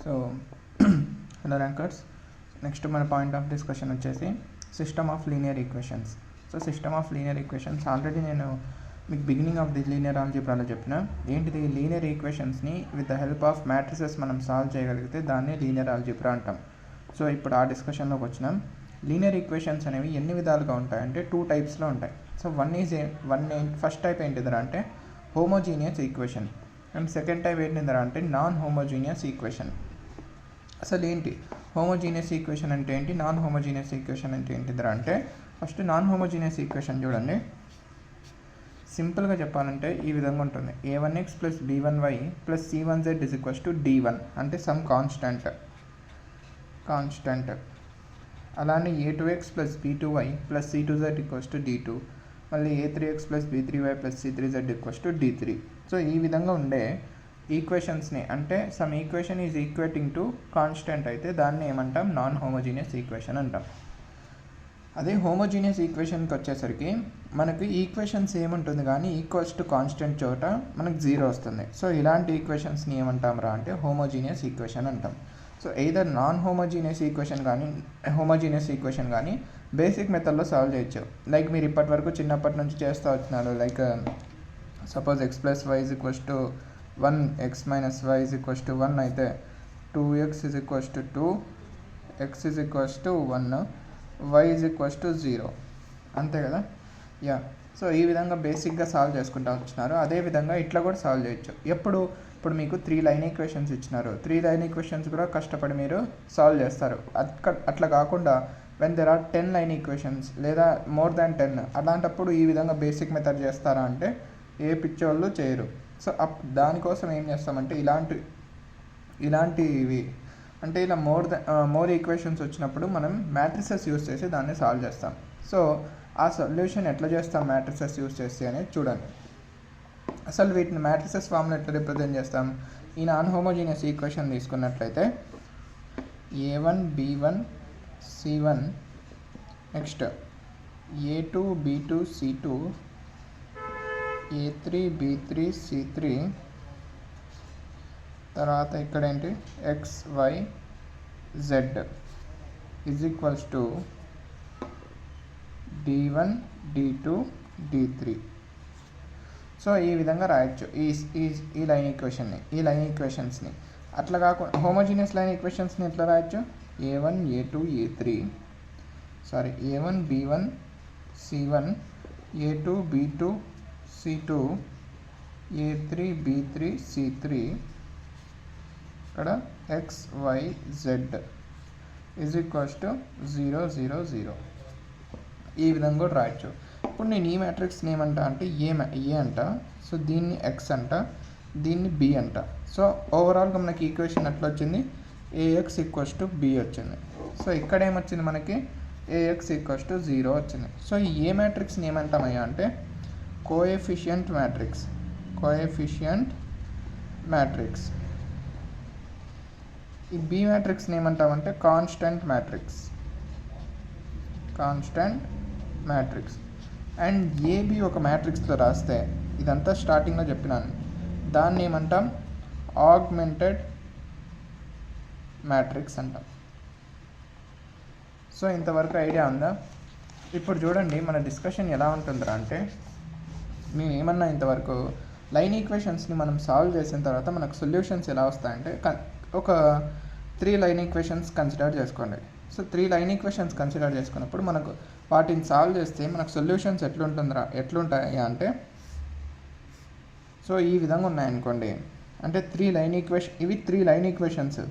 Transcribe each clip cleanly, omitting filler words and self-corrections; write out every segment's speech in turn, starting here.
So hello rankers, next మన point of discussion వచ్చేసి system of linear equations. So system of linear equations already నేను మీకు beginning of the linear ఆల్జీబ్రాలో చెప్పిన. ఏంటిది? లీనియర్ ఈక్వేషన్స్ని with the help of matrices మనం సాల్వ్ చేయగలిగితే దాన్ని లీనియర్ ఆల్జీబ్రా అంటాం. సో ఇప్పుడు ఆ డిస్కషన్లోకి వచ్చినాం. లీనియర్ ఈక్వేషన్స్ అనేవి ఎన్ని విధాలుగా ఉంటాయంటే 2 టైప్స్లో ఉంటాయి. సో ఫస్ట్ టైప్ ఏంటిదరా అంటే homogeneous equation, and second type ఏంటిదరా అంటే నాన్ హోమోజీనియస్ ఈక్వేషన్. అసలు ఏంటి హోమోజీనియస్ ఈక్వేషన్ అంటే ఏంటి, నాన్ హోమోజీనియస్ ఈక్వేషన్ అంటే ఏంటిదరా అంటే, ఫస్ట్ నాన్ హోమోజీనియస్ ఈక్వేషన్ చూడండి. సింపుల్గా చెప్పాలంటే ఈ విధంగా ఉంటుంది. a1x + b1y + c1z = d1 అంటే సమ్ కాన్స్టెంట్. అలానే a2x + b2y + c2z = d2, మళ్ళీ a3x + b3y + c3z = d3. So ఈ విధంగా ఉండే ఈక్వేషన్స్ని, అంటే some equation is equating to constant అయితే దాన్ని ఏమంటాం? నాన్ హోమోజీనియస్ ఈక్వేషన్ అంటాం. అదే హోమోజీనియస్ ఈక్వేషన్కి వచ్చేసరికి మనకు ఈక్వేషన్స్ ఏముంటుంది కానీ ఈక్వల్స్ టు కాన్స్టెంట్ చోట మనకు 0 వస్తుంది. సో ఇలాంటి ఈక్వేషన్స్ని ఏమంటాం రా అంటే హోమోజీనియస్ ఈక్వేషన్ అంటాం. So either non homogeneous equation కానీ హోమోజీనియస్ ఈక్వేషన్ కానీ బేసిక్ మెథడ్లో సాల్వ్ చేయొచ్చు. లైక్ మీరు ఇప్పటివరకు చిన్నప్పటి నుంచి చేస్తూ వచ్చినారు. Like suppose x + y = 1, x - y = 1 అయితే 2x = 2, x = 1, y = 0, అంతే కదా. సో ఈ విధంగా బేసిక్గా సాల్వ్ చేసుకుంటూ వచ్చినారు. అదేవిధంగా ఇట్లా కూడా సాల్వ్ చేయొచ్చు. ఇప్పుడు మీకు 3 లైన్ ఈక్వేషన్స్ ఇచ్చినారు. 3 లైన్ ఈక్వేషన్స్ కూడా కష్టపడి మీరు సాల్వ్ చేస్తారు. అట్లా కాకుండా when there are 10 line equations లేదా మోర్ దాన్ 10, అలాంటప్పుడు ఈ విధంగా బేసిక్ మెథడ్ చేస్తారా అంటే ఏ పిచ్చోళ్ళు చేయరు. సో దానికోసం ఏం చేస్తామంటే ఇలాంటివి అంటే ఇలా మోర్ ఈక్వేషన్స్ వచ్చినప్పుడు మనం మ్యాట్రిసెస్ యూస్ చేసి దాన్ని సాల్వ్ చేస్తాం. సో ఆ సొల్యూషన్ ఎట్లా చేస్తాం మ్యాట్రిసెస్ యూస్ చేసి అనేది చూడండి. అసలు వీటిని మ్యాట్రిసెస్ ఫామ్లో ఎట్లా రిప్రజెంట్ చేస్తాం? ఈ నాన్ హోమోజీనియస్ ఈక్వేషన్ తీసుకున్నట్లయితే a1 b1 c1, next a2 b2 c2, a3 b3 c3, తర్వాత ఇక్కడ ఏంటి x y z = d1 d2 d3. So ఈ విధంగా రాయొచ్చు ఈ లైన్ ఈక్వేషన్స్ని. అట్లా కాకుండా హోమోజీనియస్ లైన్ ఈక్వేషన్స్ని ఎట్లా రాయొచ్చు? a1 a2 a1 b1 c1, a2 b2 c2, a3 b3 c3, ఇక్కడ x y z = 0 0 0. ఈ విధంగా కూడా రాయొచ్చు. ఇప్పుడు నేను ఈ మ్యాట్రిక్స్ని ఏమంటా అంటే ఏ అంట. సో దీన్ని x అంట, దీన్ని b అంట. సో ఓవరాల్గా మనకి ఈక్వేషన్ ఎట్లా వచ్చింది? ax = b వచ్చింది. సో ఇక్కడ ఏమొచ్చింది మనకి? ax = 0 వచ్చింది. సో ఈ ఏ మ్యాట్రిక్స్ని ఏమంటామయ్యా అంటే కోఎఫిషియంట్ మ్యాట్రిక్స్. ఈ బి మ్యాట్రిక్స్ని ఏమంటామంటే కాన్స్టెంట్ మ్యాట్రిక్స్. అండ్ ఏబి ఒక మ్యాట్రిక్స్లో రాస్తే, ఇదంతా స్టార్టింగ్లో చెప్పినాను, దాన్ని ఏమంటాం? ఆగ్మెంటెడ్ మ్యాట్రిక్స్ అంటాం. సో ఇంతవరకు ఐడియా ఉందా? ఇప్పుడు చూడండి మన డిస్కషన్ ఎలా ఉంటుందిరా అంటే, మేము ఏమన్నా ఇంతవరకు లైన్ ఈక్వేషన్స్ని మనం సాల్వ్ చేసిన తర్వాత మనకు సొల్యూషన్స్ ఎలా వస్తాయంటే, ఒక 3 లైన్ ఈక్వేషన్స్ కన్సిడర్ చేసుకోండి. సో 3 లైన్ ఈక్వేషన్స్ కన్సిడర్ చేసుకున్నప్పుడు మనకు వాటిని సాల్వ్ చేస్తే మనకు సొల్యూషన్స్ ఎట్లుంటాయి అంటే, సో ఈ విధంగా ఉన్నాయనుకోండి. అంటే ఇవి 3 లైన్ ఈక్వేషన్స్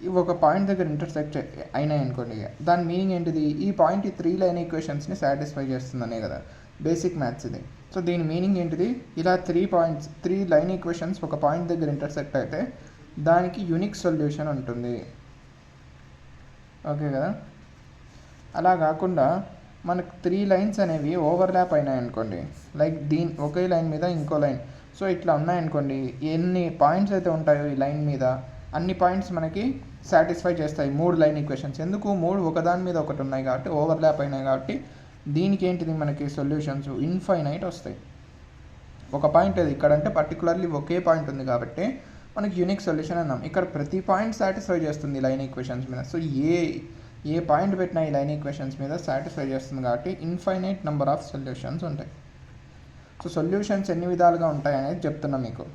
ఇవి ఒక పాయింట్ దగ్గర ఇంటర్సెక్ట్ అయినాయి అనుకోండి. దాని మీనింగ్ ఏంటిది? ఈ పాయింట్ ఈ 3 లైన్ ఈక్వేషన్స్ని సాటిస్ఫై చేస్తుందనే కదా బేసిక్ మ్యాథ్స్ ఇది. సో దీని మీనింగ్ ఏంటిది? ఇలా 3 లైన్ ఈక్వేషన్స్ ఒక పాయింట్ దగ్గర ఇంటర్సెక్ట్ అయితే దానికి యూనిక్ సొల్యూషన్ ఉంటుంది. ఓకే కదా. అలా కాకుండా మనకు 3 లైన్స్ అనేవి ఓవర్లాప్ అయినాయి అనుకోండి. లైక్ ఒకే లైన్ మీద ఇంకో లైన్, సో ఇట్లా ఉన్నాయనుకోండి. ఎన్ని పాయింట్స్ అయితే ఉంటాయో ఈ లైన్ మీద అన్ని పాయింట్స్ మనకి సాటిస్ఫై చేస్తాయి 3 లైన్ ఈక్వేషన్స్. ఎందుకు? 3 ఒకదాని మీద ఒకటి ఉన్నాయి కాబట్టి, ఓవర్లాప్ అయినాయి కాబట్టి దీనికి ఏంటిది మనకి సొల్యూషన్స్ ఇన్ఫైనైట్ వస్తాయి. ఒక పాయింట్ అది ఇక్కడంటే పర్టికులర్లీ ఒకే పాయింట్ ఉంది కాబట్టి మనకి యూనిక్ సొల్యూషన్ అన్నాం. ఇక్కడ ప్రతి పాయింట్ సాటిస్ఫై చేస్తుంది లైన్ ఈక్వేషన్స్ మీద. సో ఏ పాయింట్ పెట్టినా ఈ లైన్ ఈక్వేషన్స్ మీద సాటిస్ఫై చేస్తుంది కాబట్టి ఇన్ఫైనైట్ నెంబర్ ఆఫ్ సొల్యూషన్స్ ఉంటాయి. సో సొల్యూషన్స్ ఎన్ని విధాలుగా ఉంటాయి అనేది చెప్తున్నా మీకు.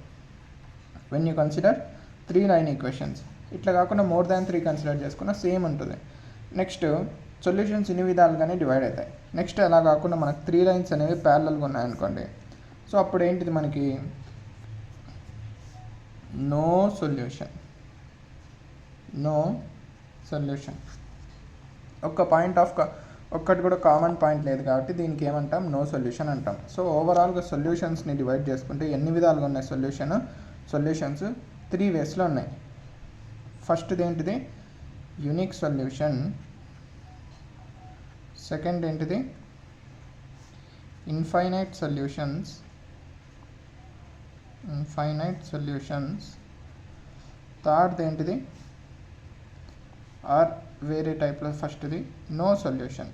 When you consider 3 line equations, ఇట్లా కాకుండా మోర్ దాన్ 3 కన్సిడర్ చేసుకున్న సేమ్ ఉంటుంది. నెక్స్ట్ సొల్యూషన్స్ ఇన్ని విధాలుగానే డివైడ్ అవుతాయి. నెక్స్ట్ అలా కాకుండా మనకు 3 లైన్స్ అనేవి ప్యారలల్గా ఉన్నాయనుకోండి, సో అప్పుడు ఏంటిది మనకి నో సొల్యూషన్. ఒక్కటి కూడా కామన్ పాయింట్ లేదు కాబట్టి దీనికి ఏమంటాం, నో సొల్యూషన్ అంటాం. సో ఓవరాల్గా సొల్యూషన్స్ని డివైడ్ చేసుకుంటే ఎన్ని విధాలుగా ఉన్నాయి సొల్యూషన్స్ 3 వేస్లో ఉన్నాయి. ఫస్ట్ది ఏంటిది, యూనిక్ సొల్యూషన్. సెకండ్ ఏంటిది, ఇన్ఫైనైట్ సొల్యూషన్స్. థర్డ్ ఏంటిది, ఆర్ వేరే టైప్లో ఫస్ట్ది నో సొల్యూషన్.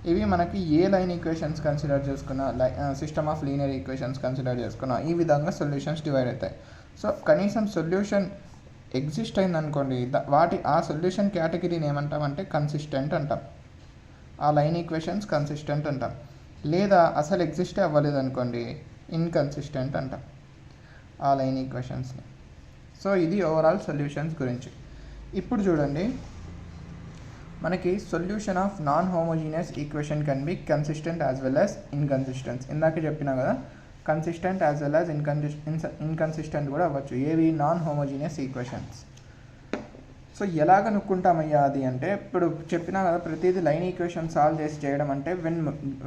ఇవి మనకి ఏ లైన్ ఈక్వేషన్స్ కన్సిడర్ చేసుకున్నా, system of linear equations consider చేసుకున్నా ఈ విధంగా సొల్యూషన్స్ డివైడ్ అవుతాయి. సో కనీసం సొల్యూషన్ ఎగ్జిస్ట్ అయిందనుకోండి, ఆ సొల్యూషన్ కేటగిరీని ఏమంటామంటే కన్సిస్టెంట్ అంటాం. ఆ లైన్ ఈక్వేషన్స్ కన్సిస్టెంట్ అంటాం. లేదా అసలు ఎగ్జిస్టే అవ్వలేదు అనుకోండి, ఇన్కన్సిస్టెంట్ అంటాం ఆ లైన్ ఈక్వేషన్స్ని. సో ఇది ఓవరాల్ సొల్యూషన్స్ గురించి. ఇప్పుడు చూడండి, మనకి solution of non homogeneous equation can be consistent as well as inconsistent. ఇందాక చెప్పినా కదా, consistent as well as inconsistent కూడా అవ్వచ్చు, ఏవి నాన్ హోమోజీనియస్ ఈక్వేషన్స్. సో ఎలా కనుక్కుంటామయ్యా అది అంటే, ఇప్పుడు చెప్పినా కదా ప్రతిదీ లైన్ ఈక్వేషన్ సాల్వ్ చేసి చేయడం అంటే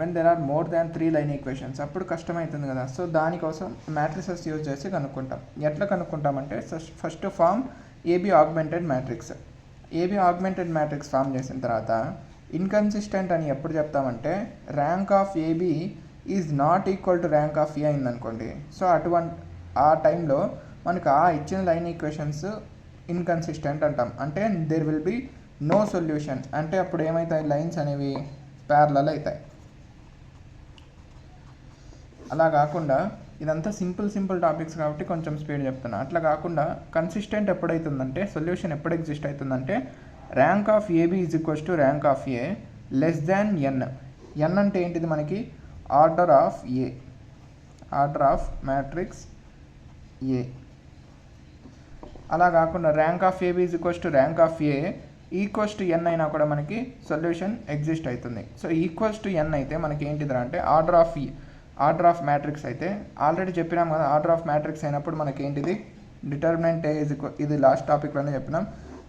when there are more than 3 line equations అప్పుడు కష్టమవుతుంది కదా. సో దానికోసం మ్యాట్రిసెస్ యూజ్ చేసి కనుక్కుంటాం. ఎట్లా కనుక్కుంటామంటే, first form AB augmented matrix. AB augmented matrix form చేసిన తర్వాత ఇన్కన్సిస్టెంట్ అని ఎప్పుడు చెప్తామంటే, rank of AB is not equal to rank of A అయిందనుకోండి. సో ఆ టైంలో మనకు ఆ ఇచ్చిన లైన్ ఈక్వేషన్స్ ఇన్కన్సిస్టెంట్ అంటాం. అంటే there will be no solution. అంటే అప్పుడు ఏమవుతాయి, లైన్స్ అనేవి ప్యారలల్ అవుతాయి. అలా కాకుండా ఇదంతా సింపుల్ టాపిక్స్ కాబట్టి కొంచెం స్పీడ్ చెప్తున్నా. అట్లా కాకుండా కన్సిస్టెంట్ ఎప్పుడైతుందంటే, సొల్యూషన్ ఎప్పుడు ఎగ్జిస్ట్ అవుతుందంటే, rank of AB is equals to rank of A less than n. N అంటే ఏంటిది మనకి, ఆర్డర్ ఆఫ్ మ్యాట్రిక్స్ ఏ. అలా కాకుండా rank of AB is equals to rank of A equals to n అయినా కూడా మనకి సొల్యూషన్ ఎగ్జిస్ట్ అవుతుంది. So equals to n అయితే మనకి ఏంటిదిరా అంటే ఆర్డర్ ఆఫ్ మ్యాట్రిక్స్ అయితే ఆల్రెడీ చెప్పినాం కదా. ఆర్డర్ ఆఫ్ మ్యాట్రిక్స్ అయినప్పుడు మనకి ఏంటిది, డిటర్మినెంట్ ఏ ఈజ్ ఈక్వల్, ఇది లాస్ట్ టాపిక్లోనే చెప్పినాం,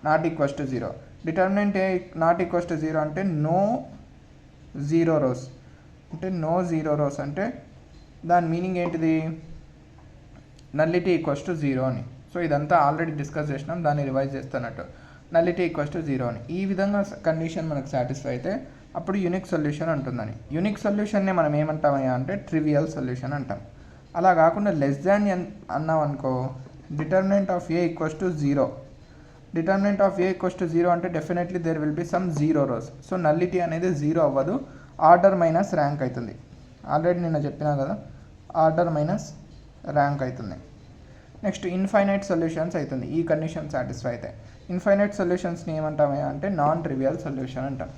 not equals to 0. Determinant A not equals to 0 అంటే నో జీరో రోస్ అంటే దాని మీనింగ్ ఏంటిది, నల్లిటీ ఈక్వల్స్ టు 0 అని. సో ఇదంతా ఆల్రెడీ డిస్కస్ చేసినాం, దాన్ని రివైజ్ చేస్తున్నట్టు. నల్లిటీ ఈక్వల్స్ టు 0 అని ఈ విధంగా కండిషన్ మనకు సాటిస్ఫై అయితే అప్పుడు యూనిక్ సొల్యూషన్ ఉంటుందని. యూనిక్ సొల్యూషన్ని మనం ఏమంటామయ్యా అంటే ట్రివియల్ సొల్యూషన్ అంటాం. అలా కాకుండా లెస్ దాన్ ఎన్ అన్నాం అనుకో, determinant of A equals to 0. Determinant of A equals to 0 అంటే definitely there will be some zero rows. So nullity అనేది 0 అవ్వదు, ఆర్డర్ మైనస్ ర్యాంక్ అవుతుంది. ఆల్రెడీ నిన్న చెప్పినా కదా, ఆర్డర్ మైనస్ ర్యాంక్ అవుతుంది. నెక్స్ట్ ఇన్ఫైనైట్ సొల్యూషన్స్ అవుతుంది ఈ కండిషన్ సాటిస్ఫై అయితే. ఇన్ఫైనైట్ సొల్యూషన్స్ని ఏమంటామయ్యా అంటే నాన్ ట్రివియల్ సొల్యూషన్ అంటాం.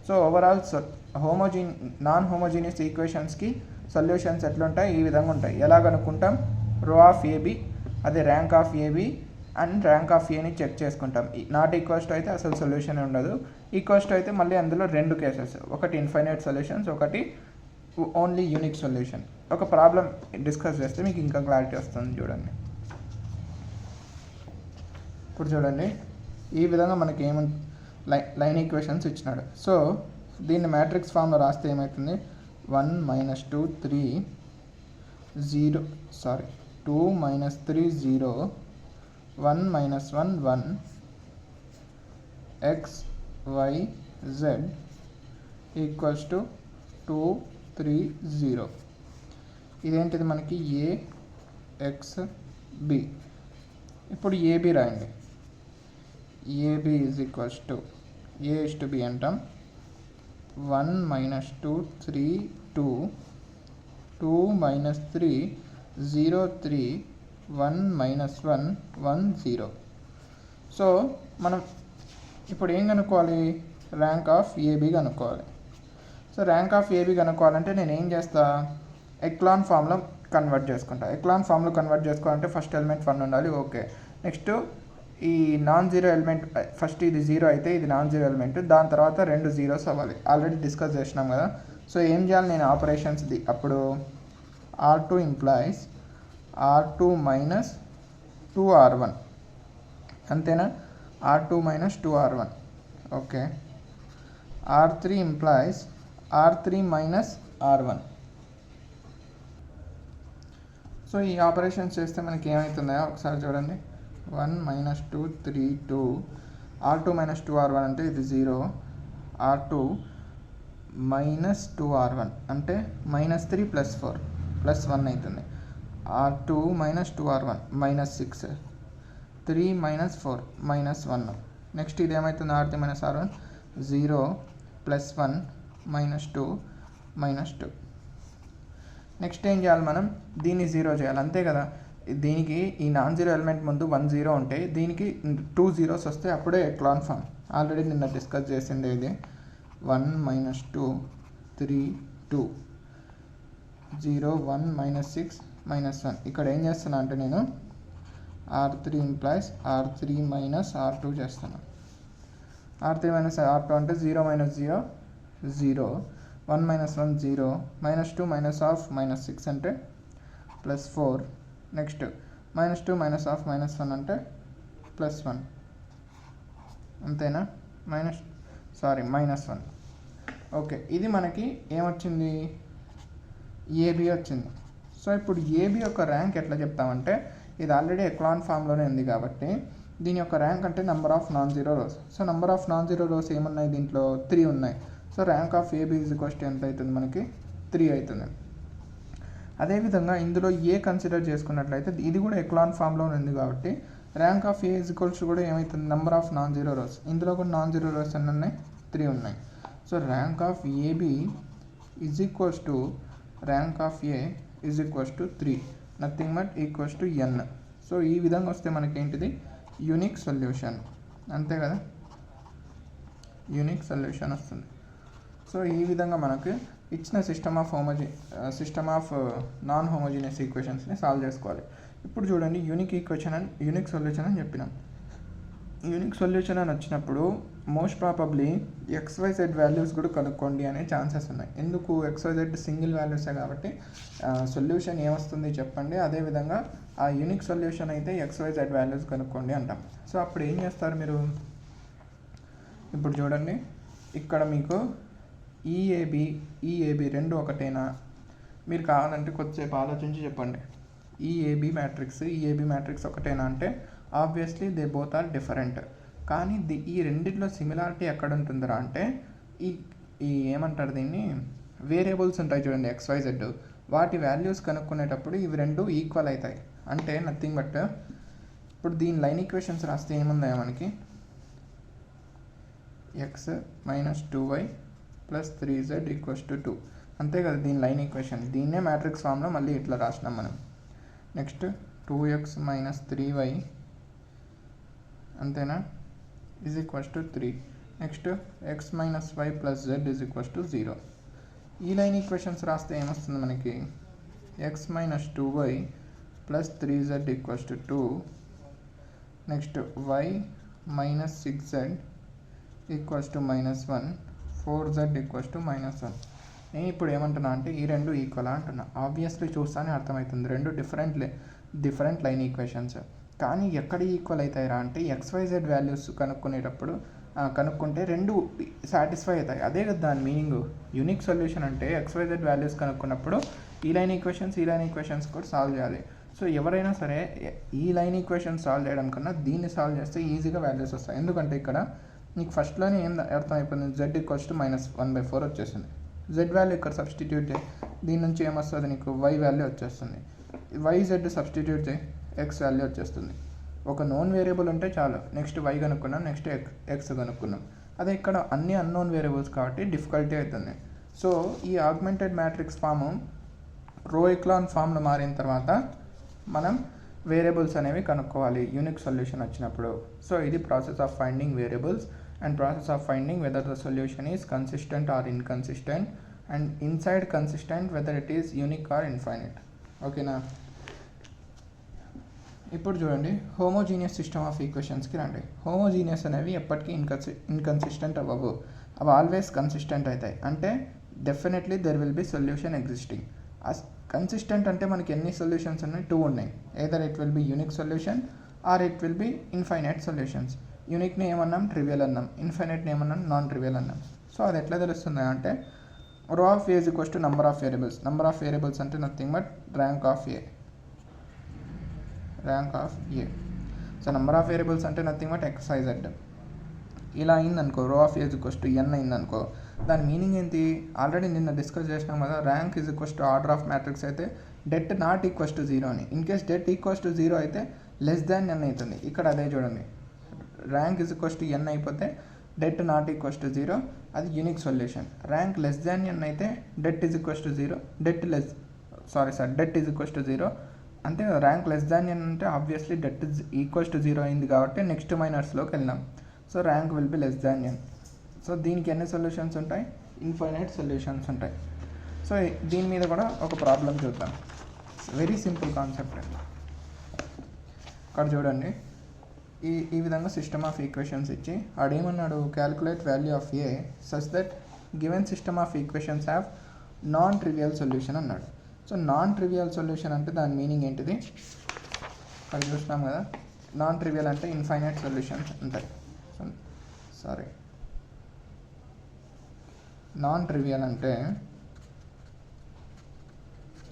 సో ఓవరాల్ నాన్ హోమోజీనియస్ ఈక్వేషన్స్కి సొల్యూషన్స్ ఎట్లుంటాయి, ఈ విధంగా ఉంటాయి. ఎలా కనుక్కుంటాం, రో ఆఫ్ ఏబీ అదే rank of AB and rank of ఏని చెక్ చేసుకుంటాం. నాట్ ఈక్వల్స్ టు అయితే అసలు సొల్యూషన్ ఉండదు, ఈక్వల్స్ టు అయితే మళ్ళీ అందులో 2 కేసెస్, ఒకటి ఇన్ఫైనైట్ సొల్యూషన్స్, ఒకటి ఓన్లీ యూనిక్ సొల్యూషన్. ఒక ప్రాబ్లం డిస్కస్ చేస్తే మీకు ఇంకా క్లారిటీ వస్తుంది. చూడండి, ఇప్పుడు చూడండి, ఈ విధంగా మనకి లైన్ ఈక్వేషన్స్ ఇచ్చినాడు. సో దీన్ని మ్యాట్రిక్స్ ఫామ్లో రాస్తే ఏమవుతుంది, 1 - 2 3 0 2 - 3 0 1 - 1 1 x y z equals to 2 3 0. ఇదేంటిది మనకి ఏ ఎక్స్ బి. ఇప్పుడు ఏబి రాయండి. AB is equals to A is to B అంటాం. 1 - 2 3 2 2 - 3 0 3 1 మైనస్ 1 1 0. సో మనం ఇప్పుడు ఏం కనుక్కోవాలి, ర్యాంక్ ఆఫ్ ఏబీ కనుక్కోవాలి. సో ర్యాంక్ ఆఫ్ ఏబీ కనుక్కోవాలంటే నేను ఏం చేస్తా, ఎక్లాన్ ఫామ్లో కన్వర్ట్ చేసుకుంటా. ఎక్లాన్ ఫామ్లో కన్వర్ట్ చేసుకోవాలంటే ఫస్ట్ ఎలిమెంట్ 1 ఉండాలి. ఓకే, నెక్స్ట్ ఈ నాన్ జీరో ఎలిమెంట్, ఫస్ట్ ఇది 0 అయితే ఇది నాన్ జీరో ఎలిమెంట్, దాని తర్వాత 2 జీరోస్ అవ్వాలి. ఆల్రెడీ డిస్కస్ చేసినాం కదా. సో ఏం చేయాలి నేను ఆపరేషన్స్ది, అప్పుడు R2 implies R2 minus 2R1, అంతేనా? R2 minus 2R1. Okay, R3 implies R3 minus R1. So ఈ ఆపరేషన్స్ చేస్తే మనకి ఏమవుతుందో ఒకసారి చూడండి. 1 మైనస్ 2 3 2, R2 మైనస్ 2R1 అంటే ఇది 0, R2 మైనస్ 2R1 అంటే మైనస్ 3 ప్లస్ 4 ప్లస్ 1 అవుతుంది. R2 minus 2R1 minus 6, 3 minus 4 minus 1. Next ఇది ఏమవుతుంది, R3 minus R1 0 plus 1 minus 2 minus 2. Next ఏం చేయాలి, మనం దీన్ని 0 చేయాలి, అంతే కదా. దీనికి ఈ నాన్ జీరో ఎలిమెంట్ ముందు 1 0 ఉంటే దీనికి 2 జీరోస్ వస్తే అప్పుడే ఎక్లాన్ ఫామ్. ఆల్రెడీ నిన్న డిస్కస్ చేసిండే ఇది. 1 మైనస్ 2 3 2 0 1 మైనస్ 6 మైనస్ 1. ఇక్కడ ఏం చేస్తున్నా అంటే నేను R3 implies R3 minus R2 చేస్తాను. R3 మైనస్ R2 అంటే 0 minus 0 0, 1 minus 1 0, minus 2 minus of minus 6 అంటే plus 4. Next minus 2 minus of minus 1 అంటే ప్లస్ 1, అంతేనా? మైనస్ 1. ఓకే, ఇది మనకి ఏమొచ్చింది, ఏబి వచ్చింది. సో ఇప్పుడు ఏబి యొక్క ర్యాంక్ ఎట్లా చెప్తామంటే, ఇది ఆల్రెడీ ఎక్లాన్ ఫామ్లోనే ఉంది కాబట్టి దీని యొక్క ర్యాంక్ అంటే number of non zero rows. So number of non zero rows ఏమున్నాయి, దీంట్లో 3 ఉన్నాయి. So rank of AB is equals to ఎంత అవుతుంది మనకి, 3 అవుతుంది. అదేవిధంగా ఇందులో ఏ కన్సిడర్ చేసుకున్నట్లయితే ఇది కూడా ఎక్లాన్ ఫామ్లో ఉంది కాబట్టి rank of A is equals కూడా ఏమవుతుంది, number of non zero rows. ఇందులో కూడా నాన్ జీరో రోస్ ఎన్ని ఉన్నాయి, 3 ఉన్నాయి. So rank of AB is equals to rank of A is equals to 3, nothing but equals to n. So ఈ విధంగా వస్తే మనకి ఏంటిది, యూనిక్ సొల్యూషన్, అంతే కదా, యూనిక్ సొల్యూషన్ వస్తుంది. సో ఈ విధంగా మనకు ఇచ్చిన సిస్టమ్ ఆఫ్ నాన్ హోమోజీనియస్ ఈక్వేషన్స్ని సాల్వ్ చేసుకోవాలి. ఇప్పుడు చూడండి, unique equation and unique solution అని చెప్పినాం. యూనిక్ సొల్యూషన్ అని వచ్చినప్పుడు మోస్ట్ ప్రాబబ్లీ XYZ వాల్యూస్ కూడా కనుక్కోండి అనే ఛాన్సెస్ ఉన్నాయి. ఎందుకు, XYZ సింగిల్ వాల్యూసే కాబట్టి సొల్యూషన్ ఏమొస్తుంది చెప్పండి. అదేవిధంగా ఆ యూనిక్ సొల్యూషన్ అయితే XYZ వాల్యూస్ కనుక్కోండి అంటాం. సో అప్పుడు ఏం చేస్తారు మీరు, ఇప్పుడు చూడండి ఇక్కడ మీకు ఈఏబి రెండు ఒకటేనా, మీరు కావాలంటే కొద్దిసేపు ఆలోచించి చెప్పండి. ఈఏబి మ్యాట్రిక్స్ ఒకటేనా అంటే obviously they both are different. కానీ ఈ రెండిట్లో సిమిలారిటీ ఎక్కడ ఉంటుందిరా అంటే ఈ ఏమంటారు దీన్ని, వేరియబుల్స్ ఉంటాయి చూడండి XYZ, వాటి వాల్యూస్ కనుక్కునేటప్పుడు ఇవి రెండు ఈక్వల్ అవుతాయి. అంటే నథింగ్ బట్ ఇప్పుడు దీని లైన్ ఈక్వేషన్స్ రాస్తే ఏముందా మనకి, x minus 2y plus 3z equals to 2, అంతే కదా దీని లైన్ ఈక్వేషన్. దీన్నే మ్యాట్రిక్స్ ఫామ్లో మళ్ళీ ఇట్లా రాసినాం మనం. నెక్స్ట్ 2x మైనస్ 3y, అంతేనా, is equals to 3. Next x minus y plus z is equals to 0. ఈ లైన్ ఈక్వేషన్స్ రాస్తే ఏమొస్తుంది మనకి, x minus 2y plus 3z equals to 2. Next y minus 6z equals to -1, 4z equals to -1. నేను ఇప్పుడు ఏమంటున్నా అంటే ఈ రెండు ఈక్వల్ అంటున్నా. ఆబ్వియస్లీ చూస్తానే అర్థమవుతుంది రెండు డిఫరెంట్ లైన్ ఈక్వేషన్స్. కానీ ఎక్కడ ఈక్వల్ అవుతాయిరా అంటే XYZ వాల్యూస్ కనుక్కుంటే రెండు సాటిస్ఫై అవుతాయి. అదే కదా దాని మీనింగ్. యూనిక్ సొల్యూషన్ అంటే XYZ వాల్యూస్ కనుక్కున్నప్పుడు ఈ లైన్ ఈక్వేషన్స్ కూడా సాల్వ్ చేయాలి. సో ఎవరైనా సరే ఈ లైన్ ఈక్వేషన్ సాల్వ్ చేయడం కన్నా దీన్ని సాల్వ్ చేస్తే ఈజీగా వాల్యూస్ వస్తాయి. ఎందుకంటే ఇక్కడ నీకు ఫస్ట్లోనే ఏం అర్థం అయిపోయింది, z ఈక్వల్స్ టు -1/4 వచ్చేసింది. z వాల్యూ ఇక్కడ సబ్స్టిట్యూట్ చేయి, దీని నుంచి ఏమొస్తుంది నీకు y వాల్యూ వచ్చేస్తుంది. yz సబ్స్టిట్యూట్ చేయి, x వాల్యూ వచ్చేస్తుంది. ఒక నోన్ వేరియబుల్ ఉంటే చాలు. నెక్స్ట్ y కనుక్కున్నాం, నెక్స్ట్ x కనుక్కున్నాం. అదే ఇక్కడ అన్ని అన్నోన్ వేరియబుల్స్ కాబట్టి డిఫికల్టీ అవుతుంది. సో ఈ augmented matrix form row echelon ఫామ్లో మారిన తర్వాత మనం వేరియబుల్స్ అనేవి కనుక్కోవాలి యూనిక్ సొల్యూషన్ వచ్చినప్పుడు. సో ఇది process of finding variables and process of finding whether the solution is consistent or inconsistent and inside consistent whether it is unique or infinite. ఓకేనా. ఇప్పుడు చూడండి, హోమోజీనియస్ సిస్టమ్ ఆఫ్ ఈక్వేషన్స్కి రండి. Homogeneous అనేవి ఎప్పటికీ inconsistent అవ్వవు, అవి ఆల్వేస్ కన్సిస్టెంట్ అవుతాయి. అంటే definitely there will be solution existing. Consistent అంటే మనకి ఎన్ని సొల్యూషన్స్ ఉన్నాయి? 2 ఉన్నాయి. Either it will be unique solution or it will be infinite solutions. యూనిక్ని ఏమన్నాం? ట్రివియల్ అన్నాం. ఇన్ఫైనైట్ని ఏమన్నాం? నాన్ ట్రివియల్ అన్నాం. సో అది ఎట్లా తెలుస్తుంది అంటే row of A is equals to number of variables. Number of variables అంటే nothing but rank of A. So number of variables అంటే నథింగ్ బట్ XYZ. ఇలా అయిందనుకో, రో of A is equals to n అయిందనుకో, దాని మీనింగ్ ఏంటి? Already నిన్న discuss చేసినాం కదా, rank is equals to order of matrix అయితే డెట్ నాట్ ఈక్వల్స్ టు 0 అని. In case debt equals to 0 అయితే లెస్ దాన్ n అవుతుంది. ఇక్కడ అదే చూడండి, rank is equals to n అయిపోతే డెట్ నాట్ ఈక్వల్స్ టు 0, అది unique solution. Rank less than n అయితే debt is equals to 0, debt is equals to 0. అంటే rank less than n అంటే obviously debt is equals to 0 అయింది కాబట్టి next మైనర్స్లోకి వెళ్ళినాం. So rank will be less than n. So దీనికి ఎన్ని solutions ఉంటాయి? Infinite solutions ఉంటాయి. సో దీని మీద కూడా ఒక ప్రాబ్లం చూద్దాం. Very simple concept. ఇక్కడ చూడండి, ఈ విధంగా సిస్టమ్ ఆఫ్ ఈక్వేషన్స్ ఇచ్చి ఆడేమన్నాడు? Calculate value of A such that given system of equations have non trivial solution అన్నాడు. సో నాన్ ట్రివియల్ సొల్యూషన్ అంటే దాని మీనింగ్ ఏంటిది? ఇక్కడ చూసినాం కదా, నాన్ ట్రివియల్ అంటే ఇన్ఫైనైట్ సొల్యూషన్స్ ఉంటాయి. నాన్ ట్రివియల్ అంటే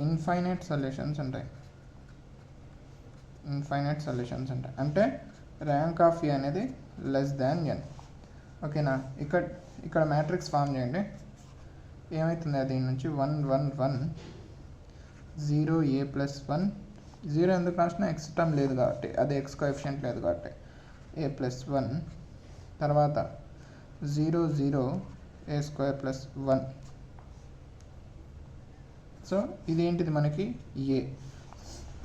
ఇన్ఫైనైట్ సొల్యూషన్స్ ఉంటాయి. అంటే ర్యాంక్ ఆఫ్ ఏ అనేది లెస్ దాన్ n. ఓకేనా. ఇక్కడ మ్యాట్రిక్స్ ఫామ్ చేయండి. ఏమవుతుంది? దీని నుంచి 1 1 1 0 a ప్లస్ 1 0 ఎందుకు రాసిన? ఎక్స్ టర్మ్ లేదు కాబట్టి, అదే ఎక్స్ కోఎఫిషియంట్ లేదు కాబట్టి a ప్లస్ 1, తర్వాత 0 0 a స్క్వేర్ ప్లస్ 1. సో ఇదేంటిది మనకి ఏ.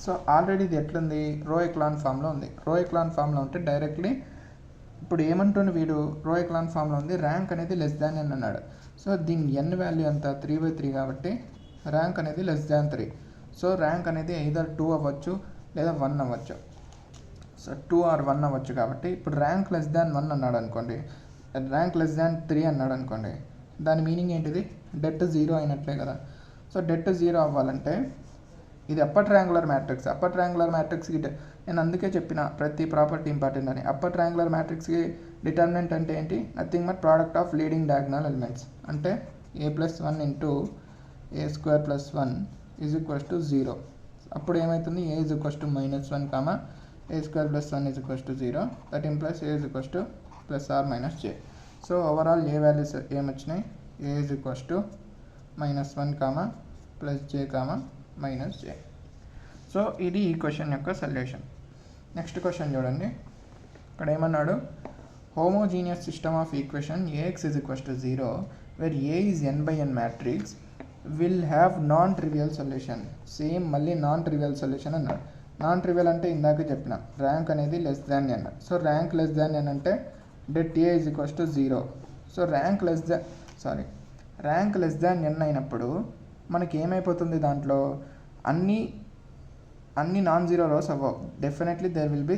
సో ఆల్రెడీ ఇది ఎట్లుంది? రో ఎక్లాన్ ఫామ్లో ఉంది. రో ఎక్లాన్ ఫామ్లో ఉంటే డైరెక్ట్లీ ఇప్పుడు ఏమంటుండే వీడు, రో ఎక్లాన్ ఫామ్లో ఉంది, ర్యాంక్ అనేది లెస్ దాన్ n అన్నాడు. సో దీని n వాల్యూ అంత 3/3 కాబట్టి ర్యాంక్ అనేది లెస్ దాన్ 3. సో ర్యాంక్ అనేది ఎయిదర్ 2 అవ్వచ్చు లేదా 1 అవ్వచ్చు. సో 2 or 1 అవ్వచ్చు. కాబట్టి ఇప్పుడు ర్యాంక్ లెస్ దాన్ 1 అన్నాడు అనుకోండి, ర్యాంక్ లెస్ దాన్ 3 అన్నాడు అనుకోండి, దాని మీనింగ్ ఏంటిది? డెట్ 0 అయినట్లే కదా. సో డెట్ 0 అవ్వాలంటే ఇది upper triangular matrix. Upper triangular మ్యాట్రిక్స్కి నేను అందుకే చెప్పిన ప్రతి ప్రాపర్టీ ఇంపార్టెంట్ అని. అప్పర్ ట్రయాంగులర్ మ్యాట్రిక్స్కి డిటర్మినెంట్ అంటే ఏంటి? Nothing but product of leading diagonal elements. అంటే a plus 1 into a square plus 1 is equals to 0. అప్పుడు ఏమవుతుంది? a is equals to -1 comma a square plus 1 is equals to 0. That implies a is equals to plus or minus j. So overall A values ఏమొచ్చినాయి? a is equals to -1 comma plus j comma minus j. So ఇది ఈ question యొక్క solution. Next question చూడండి, ఇక్కడ ఏమన్నాడు? Homogeneous system of equation ax is equals to 0 where a is n/n matrix will have non trivial solution. Same మళ్ళీ non trivial solution అన్నాడు. Non trivial అంటే ఇందాక చెప్పిన ర్యాంక్ అనేది less than n. So rank less than n అంటే det a is equals to 0. So rank less than n అయినప్పుడు మనకి ఏమైపోతుంది? దాంట్లో అన్ని నాన్ జీరో రోస్ అవ్వవు. Definitely there will be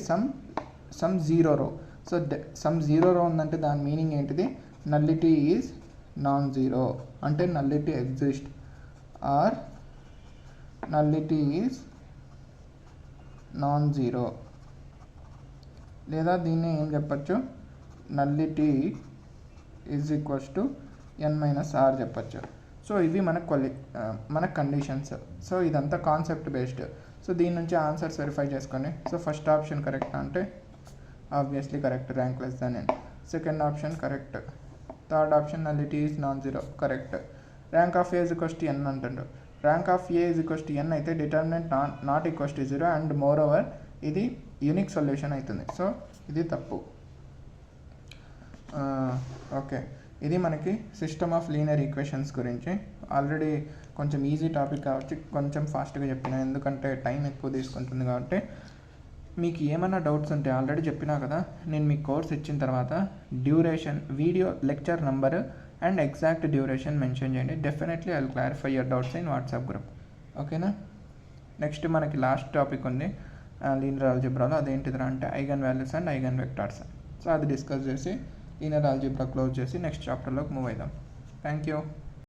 some zero రో. సో సమ్ జీరో రో ఉందంటే దాని మీనింగ్ ఏంటిది? నల్లిటీ ఈజ్ నాన్ జీరో, అంటే nullity exist or nullity is non zero. లేదా దీన్ని ఏం చెప్పచ్చు? నల్లిటీ ఈజ్ ఈక్వల్స్ టు n-r చెప్పచ్చు. సో ఇవి మన కండిషన్స్. సో ఇదంతా కాన్సెప్ట్ బేస్డ్. సో దీని నుంచి ఆన్సర్స్ వెరిఫై చేసుకోండి. సో ఫస్ట్ ఆప్షన్ కరెక్ట్ అంటే obviously correct, rank less than n. Second option correct. Third option nullity is non zero correct. Rank of A is equals to n అంటుండ్రు. Rank of A is equals to n అయితే determinant not equals to 0 and moreover ఇది unique solution అవుతుంది. So ఇది తప్పు. Okay, ఇది మనకి system of linear equations గురించి. Already కొంచెం ఈజీ టాపిక్ కాబట్టి కొంచెం ఫాస్ట్గా చెప్పిన, ఎందుకంటే టైం ఎక్కువ తీసుకుంటుంది కాబట్టి మీకు ఏమైనా డౌట్స్ ఉంటే ఆల్రెడీ చెప్పినా కదా, నేను మీకు కోర్స్ ఇచ్చిన తర్వాత duration, video lecture number and exact duration mention చేయండి. Definitely I will clarify your doubts in WhatsApp group. ఓకేనా. నెక్స్ట్ మనకి లాస్ట్ టాపిక్ ఉంది లీనియర్ ఆల్జీబ్రాలో. అదేంటిదిరా అంటే eigen values and eigen vectors. So అది డిస్కస్ చేసి లీనియర్ ఆల్జీబ్రా క్లోజ్ చేసి నెక్స్ట్ చాప్టర్లోకి మూవ్ అవుదాం. Thank you.